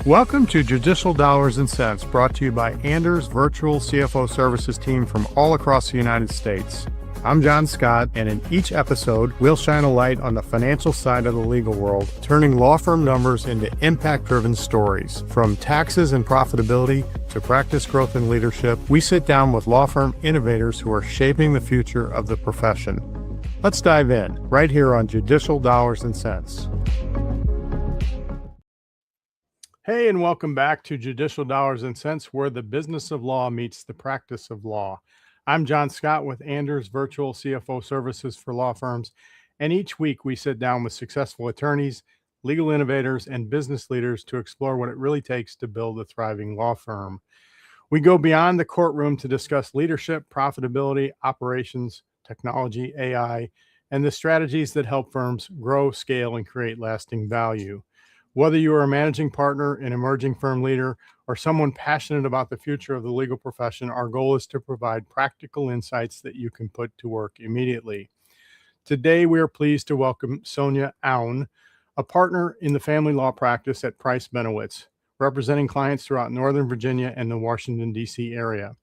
Welcome to Judicial Dollars and Cents, brought to you by Anders Virtual CFO Services team from all across the United States. I'm John Scott, and in each episode, we'll shine a light on the financial side of the legal world, turning law firm numbers into impact-driven stories. From taxes and profitability to practice growth and leadership, we sit down with law firm innovators who are shaping the future of the profession. Let's dive in, right here on Judicial Dollars and Cents. Hey, and welcome back to Judicial Dollars and Cents, where the business of law meets the practice of law. I'm John Scott with Anders Virtual CFO Services for law firms, and each week we sit down with successful attorneys, legal innovators, and business leaders to explore what it really takes to build a thriving law firm. We go beyond the courtroom to discuss leadership, profitability, operations, technology, AI, and the strategies that help firms grow, scale, and create lasting value. Whether you are a managing partner, an emerging firm leader, or someone passionate about the future of the legal profession, our goal is to provide practical insights that you can put to work immediately. Today, we are pleased to welcome Sonja Aoun, a partner in the family law practice at Price Benowitz, representing clients throughout Northern Virginia and the Washington, D.C. area.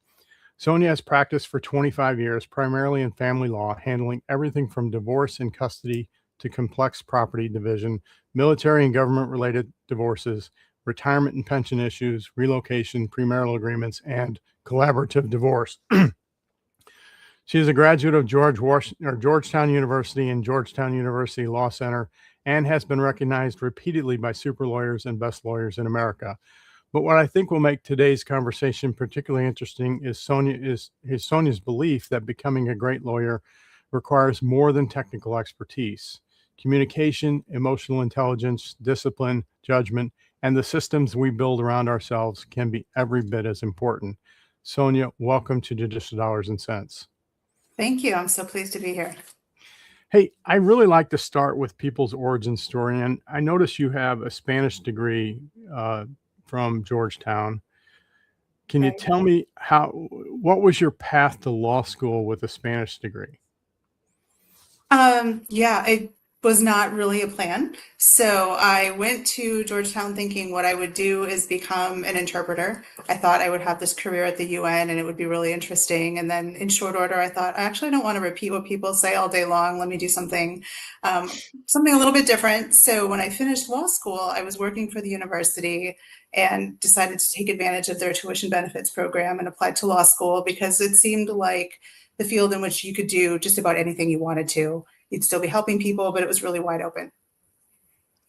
Sonja has practiced for 25 years, primarily in family law, handling everything from divorce and custody to complex property division, military and government-related divorces, retirement and pension issues, relocation, premarital agreements, and collaborative divorce. She is a graduate of Georgetown University and Georgetown University Law Center and has been recognized repeatedly by super lawyers and best lawyers in America. But what I think will make today's conversation particularly interesting is Sonja's belief that becoming a great lawyer requires more than technical expertise. Communication, emotional intelligence, discipline, judgment, and the systems we build around ourselves can be every bit as important. Sonja, welcome to Judicial Dollars and Cents. Thank you. I'm so pleased to be here. Hey, I really like to start with people's origin story, and I notice you have a Spanish degree from Georgetown. Can you tell me what was your path to law school with a Spanish degree? It was not really a plan. So I went to Georgetown thinking what I would do is become an interpreter. I thought I would have this career at the UN and it would be really interesting. And then in short order, I thought, I actually don't want to repeat what people say all day long. Let me do something a little bit different. So when I finished law school, I was working for the university and decided to take advantage of their tuition benefits program and applied to law school because it seemed like the field in which you could do just about anything you wanted to. You'd still be helping people, but it was really wide open.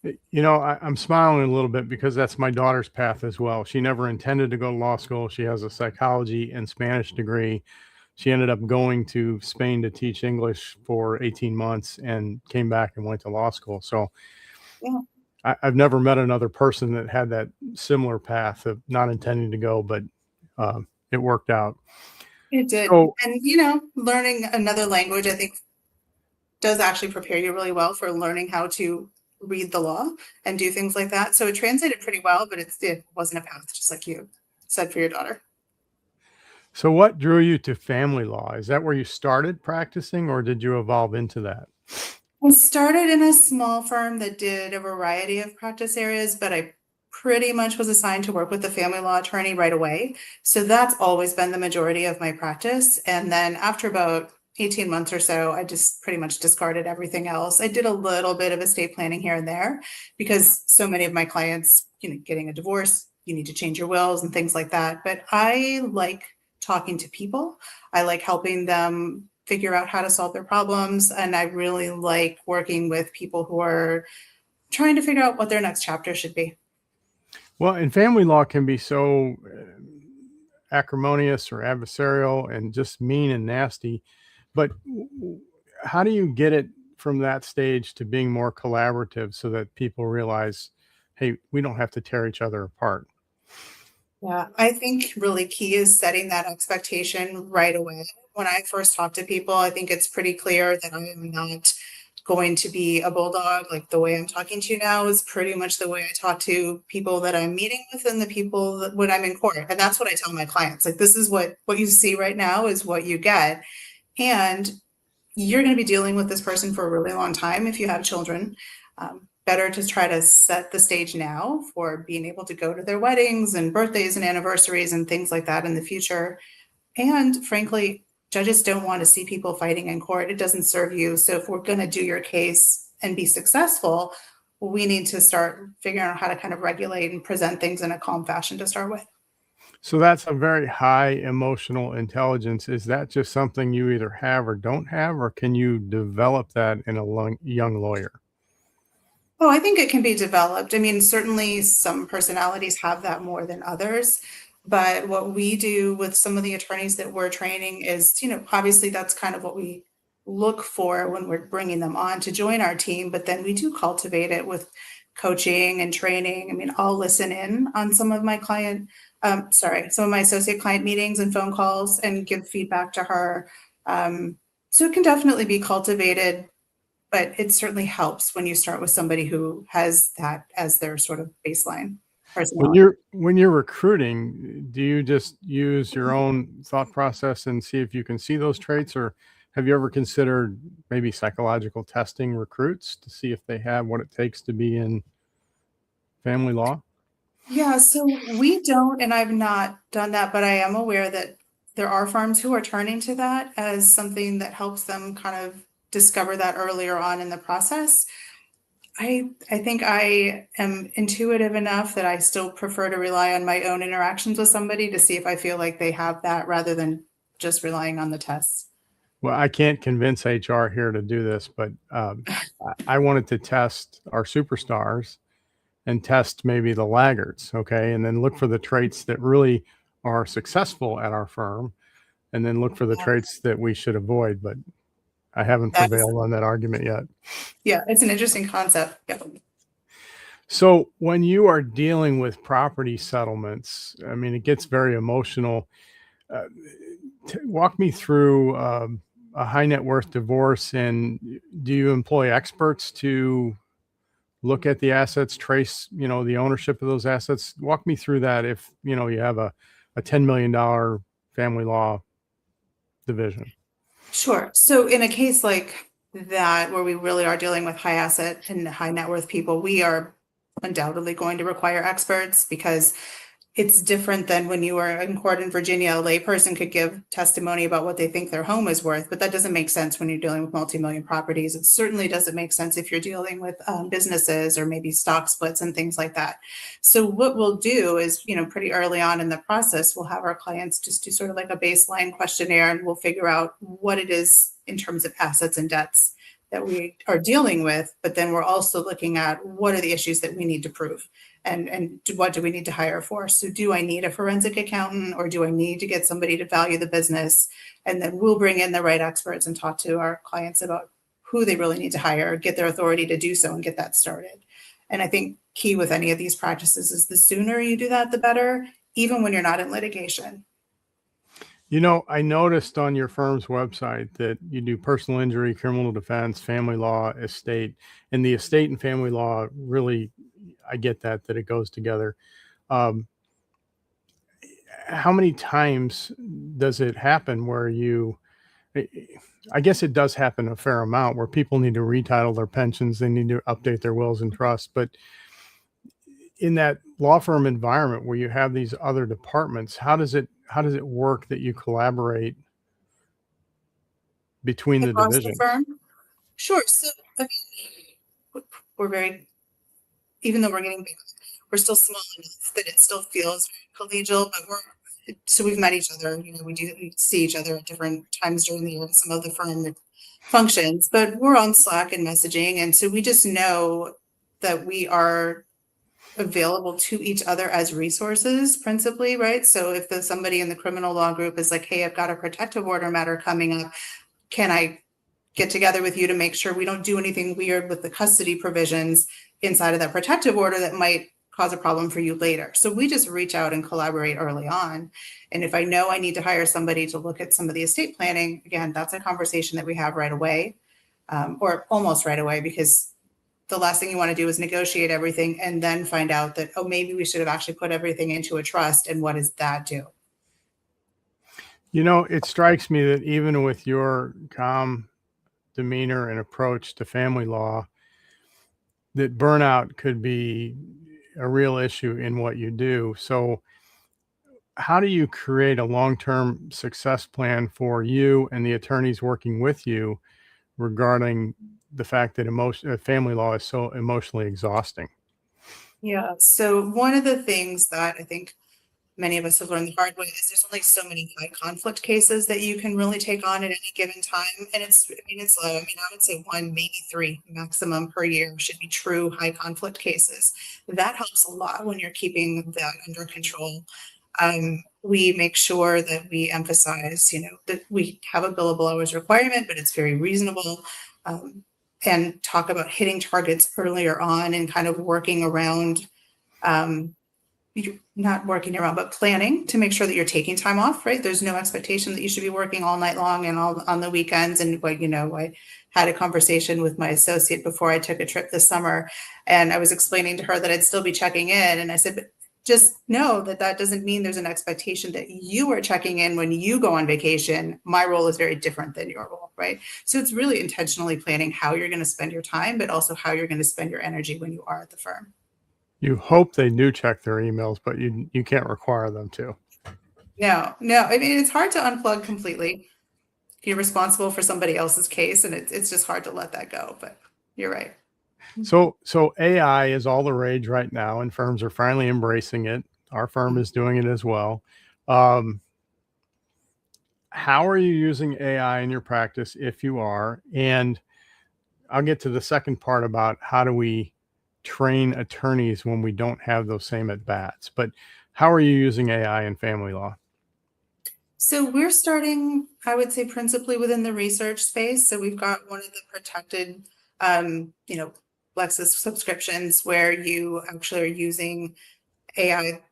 You know, I'm smiling a little bit because that's my daughter's path as well. She never intended to go to law school. She has a psychology and Spanish degree. She ended up going to Spain to teach English for 18 months and came back and went to law school. So yeah. I've never met another person that had that similar path of not intending to go, but it worked out. It did. So, and, learning another language, I think, does actually prepare you really well for learning how to read the law and do things like that. So it translated pretty well, but it wasn't a path, just like you said for your daughter. So what drew you to family law? Is that where you started practicing, or did you evolve into that? I started in a small firm that did a variety of practice areas, but I pretty much was assigned to work with the family law attorney right away. So that's always been the majority of my practice. And then after about 18 months or so, I just pretty much discarded everything else. I did a little bit of estate planning here and there because so many of my clients, getting a divorce, you need to change your wills and things like that. But I like talking to people. I like helping them figure out how to solve their problems. And I really like working with people who are trying to figure out what their next chapter should be. Well, and family law can be so acrimonious or adversarial and just mean and nasty. But how do you get it from that stage to being more collaborative so that people realize, hey, we don't have to tear each other apart? Yeah, I think really key is setting that expectation right away. When I first talk to people, I think it's pretty clear that I am not going to be a bulldog. Like the way I'm talking to you now is pretty much the way I talk to people that I'm meeting with and the people that when I'm in court. And that's what I tell my clients. Like, this is what you see right now is what you get. And you're going to be dealing with this person for a really long time if you have children. better to try to set the stage now for being able to go to their weddings and birthdays and anniversaries and things like that in the future. And frankly, judges don't want to see people fighting in court. It doesn't serve you. So if we're going to do your case and be successful, we need to start figuring out how to kind of regulate and present things in a calm fashion to start with. So that's a very high emotional intelligence. Is that just something you either have or don't have, or can you develop that in a young lawyer? Oh, I think it can be developed. I mean, certainly some personalities have that more than others. But what we do with some of the attorneys that we're training is, obviously that's kind of what we look for when we're bringing them on to join our team. But then we do cultivate it with coaching and training. I mean, I'll listen in on some of my some of my associate client meetings and phone calls and give feedback to her. So it can definitely be cultivated, but it certainly helps when you start with somebody who has that as their sort of baseline personality. When you're recruiting, do you just use your own thought process and see if you can see those traits, or have you ever considered maybe psychological testing recruits to see if they have what it takes to be in family law? Yeah, so we don't, and I've not done that, but I am aware that there are firms who are turning to that as something that helps them kind of discover that earlier on in the process. I think I am intuitive enough that I still prefer to rely on my own interactions with somebody to see if I feel like they have that rather than just relying on the tests. Well, I can't convince HR here to do this, but I wanted to test our superstars and test maybe the laggards, okay, and then look for the traits that really are successful at our firm, and then look for the traits that we should avoid. But I haven't prevailed on that argument yet. Yeah, it's an interesting concept. Yeah. So when you are dealing with property settlements, I mean, it gets very emotional. Walk me through a high net worth divorce, and do you employ experts to look at the assets, trace, the ownership of those assets? Walk me through that if, you have a $10 million family law division. Sure. So in a case like that, where we really are dealing with high asset and high net worth people, we are undoubtedly going to require experts because it's different than when you were in court in Virginia. A layperson could give testimony about what they think their home is worth, but that doesn't make sense when you're dealing with multi-million properties. It certainly doesn't make sense if you're dealing with businesses or maybe stock splits and things like that. So what we'll do is, pretty early on in the process, we'll have our clients just do sort of like a baseline questionnaire, and we'll figure out what it is in terms of assets and debts that we are dealing with. But then we're also looking at what are the issues that we need to prove. And what do we need to hire for? So do I need a forensic accountant, or do I need to get somebody to value the business? And then we'll bring in the right experts and talk to our clients about who they really need to hire, get their authority to do so, and get that started. And I think key with any of these practices is the sooner you do that, the better, even when you're not in litigation. I noticed on your firm's website that you do personal injury, criminal defense, family law, estate, and the estate and family law really, I get that it goes together. How many times does it happen where I guess it does happen a fair amount where people need to retitle their pensions, they need to update their wills and trusts, but in that law firm environment where you have these other departments, how does it work that you collaborate between the divisions? The firm? Sure. So I mean, even though we're getting bigger, we're still small enough that it still feels very collegial, but so we've met each other. We see each other at different times during the year at some of the firm functions, but we're on Slack and messaging. And so we just know that we are available to each other as resources principally, right? So if there's somebody in the criminal law group is like, hey, I've got a protective order matter coming up, can I get together with you to make sure we don't do anything weird with the custody provisions inside of that protective order that might cause a problem for you later? So we just reach out and collaborate early on. And if I know I need to hire somebody to look at some of the estate planning, again, that's a conversation that we have right away, or almost right away, because the last thing you want to do is negotiate everything and then find out that, oh, maybe we should have actually put everything into a trust. And what does that do? It strikes me that even with your calm demeanor and approach to family law, that burnout could be a real issue in what you do. So how do you create a long-term success plan for you and the attorneys working with you regarding the fact that family law is so emotionally exhausting? Yeah. So one of the things that I think many of us have learned the hard way is there's only so many high conflict cases that you can really take on at any given time. And it's low. I mean, I would say one, maybe three maximum per year should be true high conflict cases. That helps a lot when you're keeping that under control. We make sure that we emphasize, that we have a billable hours requirement, but it's very reasonable. And talk about hitting targets earlier on and kind of working around, you're not working around, but planning to make sure that you're taking time off, right? There's no expectation that you should be working all night long and all on the weekends. And I had a conversation with my associate before I took a trip this summer, and I was explaining to her that I'd still be checking in. And I said, but just know that that doesn't mean there's an expectation that you are checking in when you go on vacation. My role is very different than your role, right? So it's really intentionally planning how you're going to spend your time, but also how you're going to spend your energy when you are at the firm. You hope they do check their emails, but you can't require them to. No. I mean, it's hard to unplug completely. You're responsible for somebody else's case, and it's just hard to let that go. But you're right. So AI is all the rage right now, and firms are finally embracing it. Our firm is doing it as well. How are you using AI in your practice, if you are? And I'll get to the second part about how do we train attorneys when we don't have those same at bats. But how are you using AI in family law? So we're starting, I would say, principally within the research space. So we've got one of the protected, Lexis subscriptions where you actually are using AI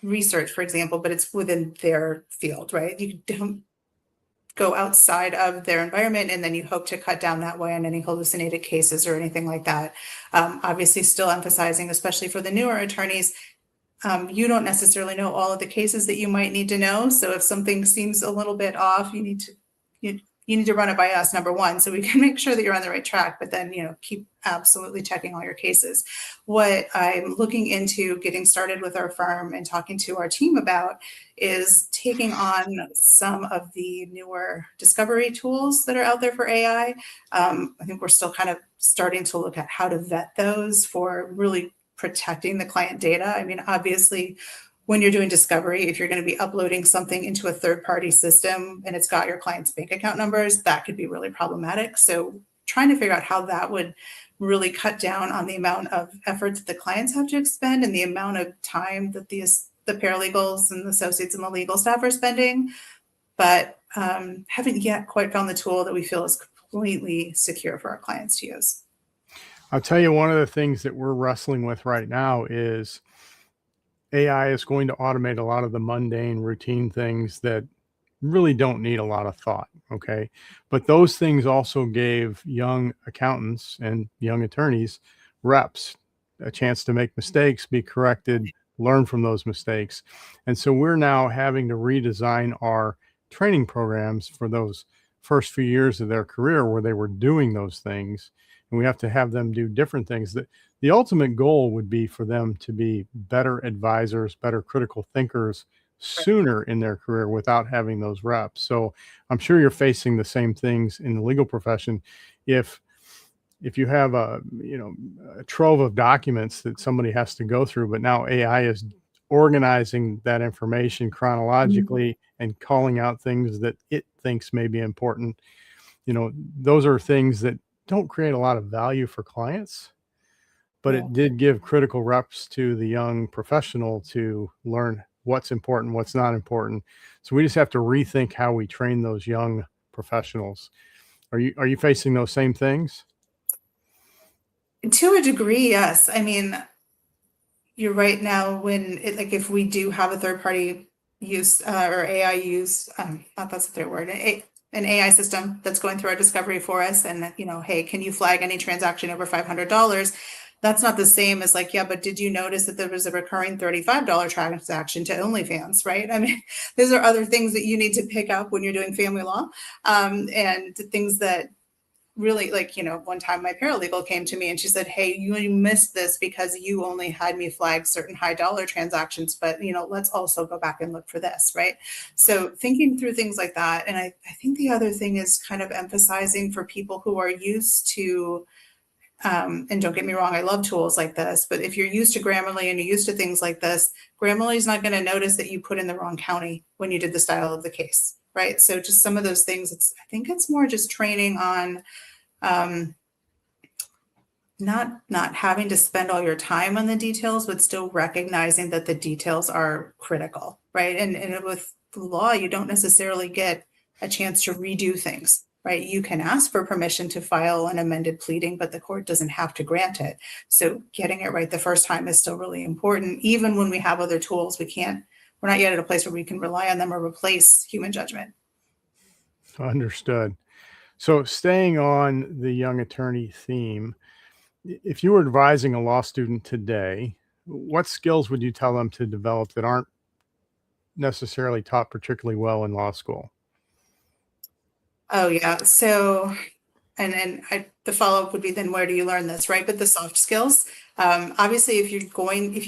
research, for example, but it's within their field, right? You don't go outside of their environment, and then you hope to cut down that way on any hallucinated cases or anything like that. Obviously, still emphasizing, especially for the newer attorneys, you don't necessarily know all of the cases that you might need to know. So if something seems a little bit off, you need to run it by us, number one, so we can make sure that you're on the right track, but then, keep absolutely checking all your cases. What I'm looking into getting started with our firm and talking to our team about is taking on some of the newer discovery tools that are out there for AI. I think we're still kind of starting to look at how to vet those for really protecting the client data. I mean, obviously, when you're doing discovery, if you're going to be uploading something into a third-party system and it's got your client's bank account numbers, that could be really problematic. So trying to figure out how that would really cut down on the amount of effort that the clients have to expend and the amount of time that the paralegals and the associates and the legal staff are spending, but haven't yet quite found the tool that we feel is completely secure for our clients to use. I'll tell you, one of the things that we're wrestling with right now is AI is going to automate a lot of the mundane routine things that really don't need a lot of thought. Okay. But those things also gave young accountants and young attorneys reps a chance to make mistakes, be corrected, learn from those mistakes. And so we're now having to redesign our training programs for those first few years of their career where they were doing those things. And we have to have them do different things. That the ultimate goal would be for them to be better advisors, better critical thinkers sooner in their career without having those reps. So I'm sure you're facing the same things in the legal profession. If you have a trove of documents that somebody has to go through, but now AI is organizing that information chronologically and calling out things that it thinks may be important, those are things that don't create a lot of value for clients, but it did give critical reps to the young professional to learn what's important, what's not important. So we just have to rethink how we train those young professionals. Are you facing those same things? To a degree, yes. I mean, you're right now when if we do have a third party use or AI use, not that's the third word, an AI system that's going through our discovery for us, and hey, can you flag any transaction over $500? That's not the same as but did you notice that there was a recurring $35 transaction to OnlyFans, right? I mean, those are other things that you need to pick up when you're doing family law, and things that really, like, one time my paralegal came to me and she said, hey, you missed this because you only had me flag certain high dollar transactions, but let's also go back and look for this, right? So thinking through things like that. And I think the other thing is kind of emphasizing for people who are used to, and don't get me wrong, I love tools like this, but if you're used to Grammarly and you're used to things like this, Grammarly is not going to notice that you put in the wrong county when you did the style of the case, right? So just some of those things, I think it's more just training on not having to spend all your time on the details, but still recognizing that the details are critical, right? And with the law, you don't necessarily get a chance to redo things, right? You can ask for permission to file an amended pleading, but the court doesn't have to grant it. So getting it right the first time is still really important. Even when we have other tools, we're not yet at a place where we can rely on them or replace human judgment. Understood. So staying on the young attorney theme, if you were advising a law student today, what skills would you tell them to develop that aren't necessarily taught particularly well in law school? Oh, yeah. So, the follow-up would be, then where do you learn this, right? But the soft skills, obviously, if you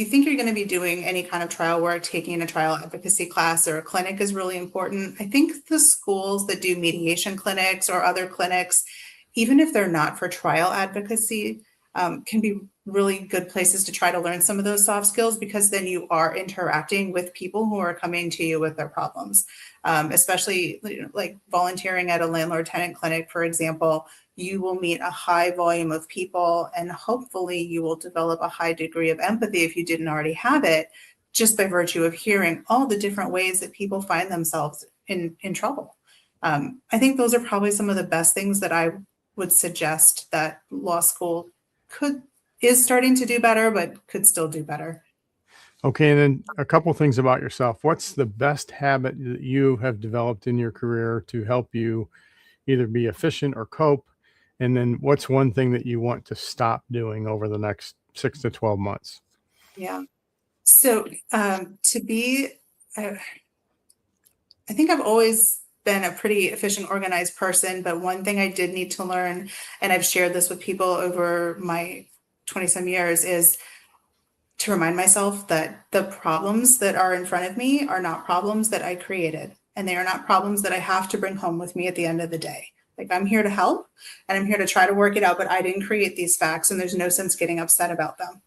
think you're going to be doing any kind of trial work, taking a trial advocacy class or a clinic is really important. I think the schools that do mediation clinics or other clinics, even if they're not for trial advocacy, can be really good places to try to learn some of those soft skills, because then you are interacting with people who are coming to you with their problems. Especially like volunteering at a landlord-tenant clinic, for example, you will meet a high volume of people, and hopefully you will develop a high degree of empathy if you didn't already have it, just by virtue of hearing all the different ways that people find themselves in trouble. I think those are probably some of the best things that I would suggest that law school is starting to do better, but could still do better. Okay, and then a couple things about yourself. What's the best habit that you have developed in your career to help you either be efficient or cope? And then what's one thing that you want to stop doing over the next 6 to 12 months? Yeah. So I think I've always been a pretty efficient, organized person, but one thing I did need to learn, and I've shared this with people over my 20-some years, is to remind myself that the problems that are in front of me are not problems that I created, and they are not problems that I have to bring home with me at the end of the day. Like, I'm here to help and I'm here to try to work it out, but I didn't create these facts, and there's no sense getting upset about them.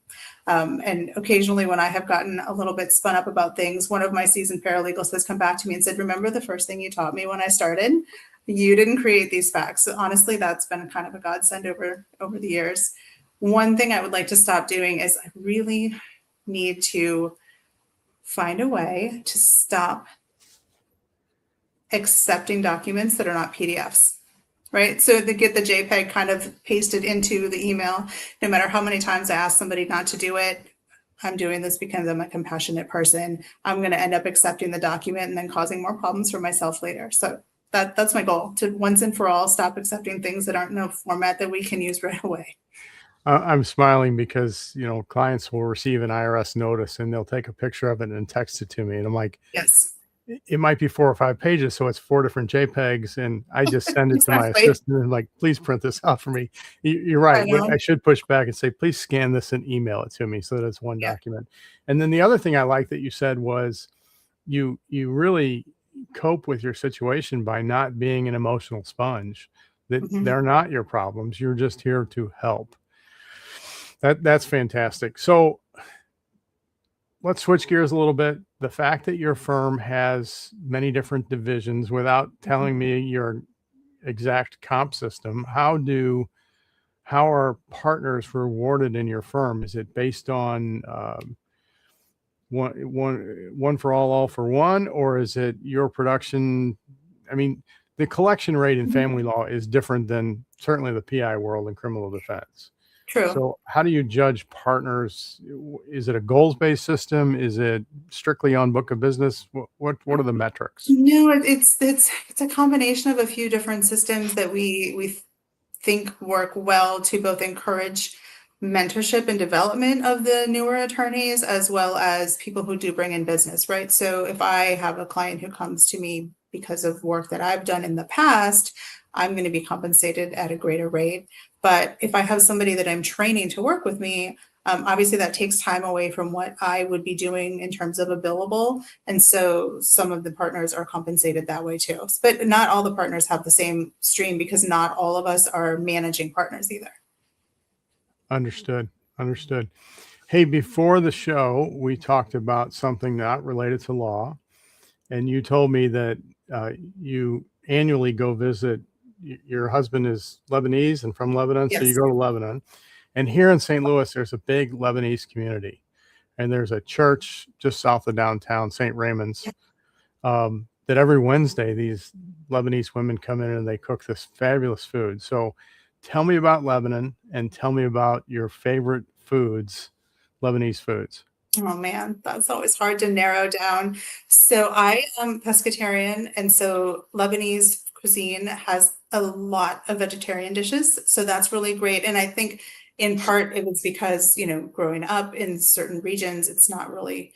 And occasionally when I have gotten a little bit spun up about things, one of my seasoned paralegals has come back to me and said, remember the first thing you taught me when I started? You didn't create these facts. So honestly, that's been kind of a godsend over the years. One thing I would like to stop doing is I really need to find a way to stop accepting documents that are not PDFs, right? So to get the JPEG kind of pasted into the email, no matter how many times I ask somebody not to do it, I'm doing this because I'm a compassionate person. I'm going to end up accepting the document and then causing more problems for myself later. So that's my goal, to once and for all stop accepting things that aren't in a format that we can use right away. I'm smiling because, clients will receive an IRS notice and they'll take a picture of it and text it to me. And I'm like, yes, it might be 4 or 5 pages. So it's 4 different JPEGs. And I just send it to my assistant and like, please print this out for me. You're right. I should push back and say, please scan this and email it to me so that it's one document. And then the other thing I like that you said was you really cope with your situation by not being an emotional sponge, that they're not your problems. You're just here to help. That's fantastic. So let's switch gears a little bit. The fact that your firm has many different divisions, without telling me your exact comp system, how are partners rewarded in your firm? Is it based on one for all for one, or is it your production? I mean, the collection rate in family law is different than certainly the PI world in criminal defense. True. So how do you judge partners? Is it a goals-based system? Is it strictly on book of business? What are the metrics? No, it's a combination of a few different systems that we think work well to both encourage mentorship and development of the newer attorneys, as well as people who do bring in business, right? So if I have a client who comes to me because of work that I've done in the past, I'm going to be compensated at a greater rate. But if I have somebody that I'm training to work with me, obviously that takes time away from what I would be doing in terms of a billable. And so some of the partners are compensated that way too. But not all the partners have the same stream, because not all of us are managing partners either. Understood. Understood. Hey, before the show, we talked about something not related to law, and you told me that you annually go visit. Your husband is Lebanese and from Lebanon, so you Yes. go to Lebanon. And here in St. Louis, there's a big Lebanese community, and there's a church just south of downtown, St. Raymond's, that every Wednesday these Lebanese women come in and they cook this fabulous food. So tell me about Lebanon and tell me about your favorite foods, Lebanese foods. Oh man, that's always hard to narrow down. So I am pescatarian, and so Lebanese cuisine has a lot of vegetarian dishes. So that's really great. And I think in part it was because, growing up in certain regions, it's not really,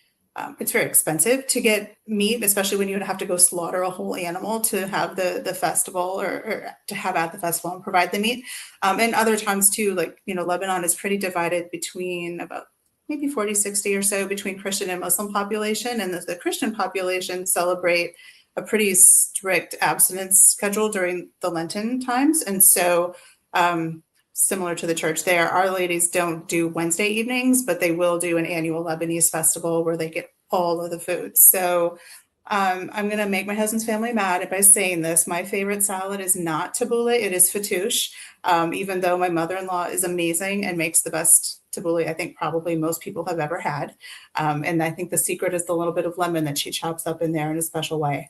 it's very expensive to get meat, especially when you have to go slaughter a whole animal to have the festival, or to have at the festival and provide the meat. And other times too, like, Lebanon is pretty divided between about maybe 40, 60 or so between Christian and Muslim population. And the Christian population celebrate a pretty strict abstinence schedule during the Lenten times. And so similar to the church there, Our Ladies don't do Wednesday evenings, but they will do an annual Lebanese festival where they get all of the food. So I'm going to make my husband's family mad by saying this. My favorite salad is not tabbouleh, it is fattoush. Even though my mother-in-law is amazing and makes the best tabbouleh I think probably most people have ever had. And I think the secret is the little bit of lemon that she chops up in there in a special way.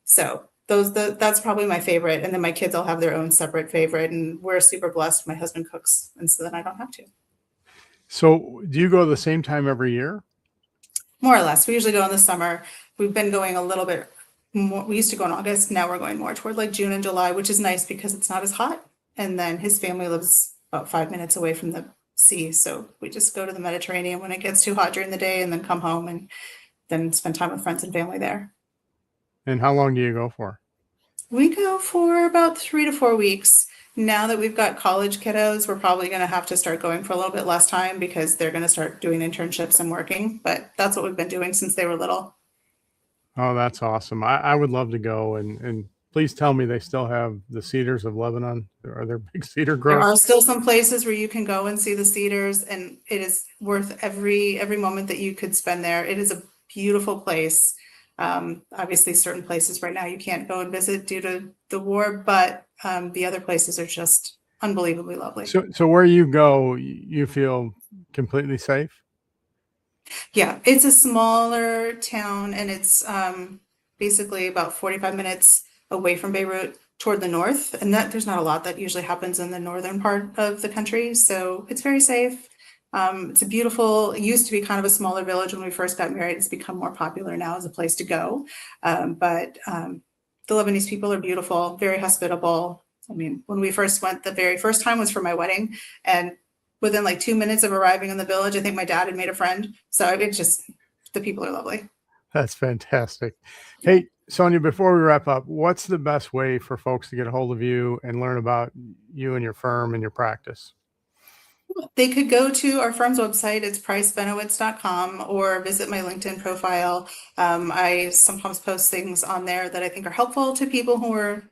So that's probably my favorite. And then my kids all have their own separate favorite, and we're super blessed. My husband cooks, and so then I don't have to. So do you go the same time every year? More or less. We usually go in the summer. We've been going a little bit more. We used to go in August. Now we're going more toward like June and July, which is nice because it's not as hot. And then his family lives about 5 minutes away from the sea. So we just go to the Mediterranean when it gets too hot during the day, and then come home and then spend time with friends and family there. And how long do you go for? We go for about 3 to 4 weeks. Now that we've got college kiddos, we're probably going to have to start going for a little bit less time because they're going to start doing internships and working. But that's what we've been doing since they were little. Oh, that's awesome. I would love to go. And please tell me they still have the cedars of Lebanon. Are there big cedar There are groves? still some places where you can go and see the cedars, and it is worth every moment that you could spend there. It is a beautiful place. Obviously, certain places right now you can't go and visit due to the war, but the other places are just unbelievably lovely. So where you go, you feel completely safe? Yeah, it's a smaller town, and it's basically about 45 minutes away from Beirut toward the north. And that there's not a lot that usually happens in the northern part of the country. So it's very safe. It's it used to be kind of a smaller village when we first got married. It's become more popular now as a place to go. But the Lebanese people are beautiful, very hospitable. I mean, when we first went, the very first time was for my wedding, and within like 2 minutes of arriving in the village, I think my dad had made a friend. So the people are lovely. That's fantastic. Hey, Sonja, before we wrap up, what's the best way for folks to get a hold of you and learn about you and your firm and your practice? They could go to our firm's website. It's pricebenowitz.com, or visit my LinkedIn profile. I sometimes post things on there that I think are helpful to people who are,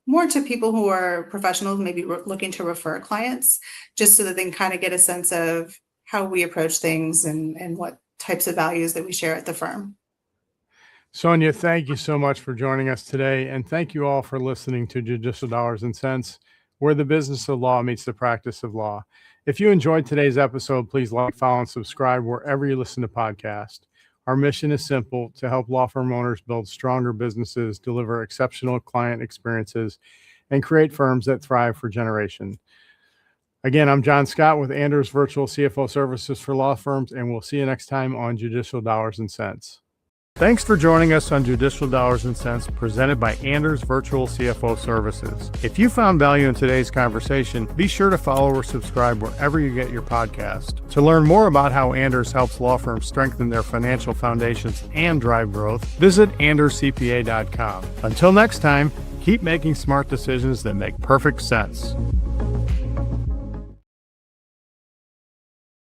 more to people who are professionals, maybe looking to refer clients, just so that they can kind of get a sense of how we approach things and what types of values that we share at the firm. Sonja, thank you so much for joining us today. And thank you all for listening to Judicial Dollars and Cents, where the business of law meets the practice of law. If you enjoyed today's episode, please like, follow, and subscribe wherever you listen to podcasts. Our mission is simple: to help law firm owners build stronger businesses, deliver exceptional client experiences, and create firms that thrive for generations. Again, I'm John Scott with Anders Virtual CFO Services for Law Firms, and we'll see you next time on Judicial Dollars and Cents. Thanks for joining us on Judicial Dollars and Cents, presented by Anders Virtual CFO Services. If you found value in today's conversation, be sure to follow or subscribe wherever you get your podcast. To learn more about how Anders helps law firms strengthen their financial foundations and drive growth, visit anderscpa.com. Until next time, keep making smart decisions that make perfect sense.